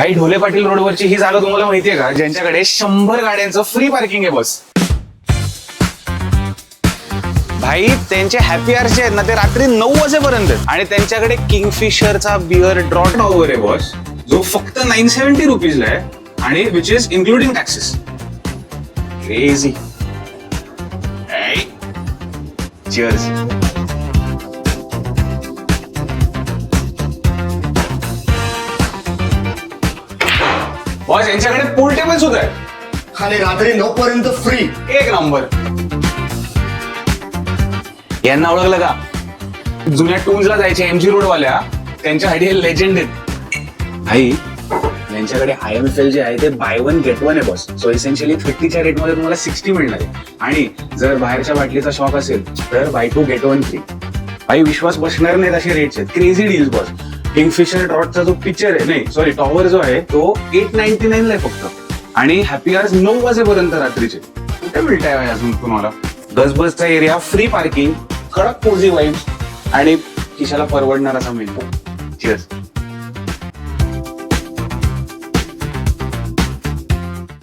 भाई ढोले पाटील रोडवरची ही जागा तुम्हाला माहितीये का, ज्यांच्याकडे 100 गाड्यांचं फ्री पार्किंग आहे बस. भाई त्यांचे हॅपी आवर्स जे आहेत ना ते रात्री 9 वाजेपर्यंत आणि त्यांच्याकडे किंगफिशरचा बिअर ड्रॉट ऑवर आहे बॉस, जो फक्त 970 रुपीजला आहे आणि which is including taxes. Crazy. Cheers. Boss यांच्याकडे पूल टेबल सुद्धा आहे आणि रात्री 9 पर्यंत फ्री. एक नंबर. यांना ओळखलं का, जुन्या टूल्सला जायचे एमजी रोड वाल्या, त्यांच्यासाठी हे लेजेंड आहेत. भाई यांच्याकडे IMFL जे आहे ते बाय वन गेट वन आहे बॉस. सो एसेन्शियली 50च्या रेटमध्ये तुम्हाला 60 मिळणार आहे. आणि जर बाहेरच्या बाटलीचा शॉप असेल तर बाय 2 गेट 1 फ्री. भाई विश्वास बसणार नाहीत असे रेट्स आहेत. Crazy deals boss. किंगफिशर ड्रॉटचा जो पिक्चर आहे, नाही सॉरी टॉवर जो आहे तो 899 ला आहे फक्त. आणि हॅपी आवर्स 9 वाजेपर्यंत रात्रीचे. कुठे मिळतंय अजून तुम्हाला. गजबजचा एरिया, फ्री पार्किंग, कडक कोझी वाईब्स आणि खिशाला परवडणार असा मिळतो. चिअर्स.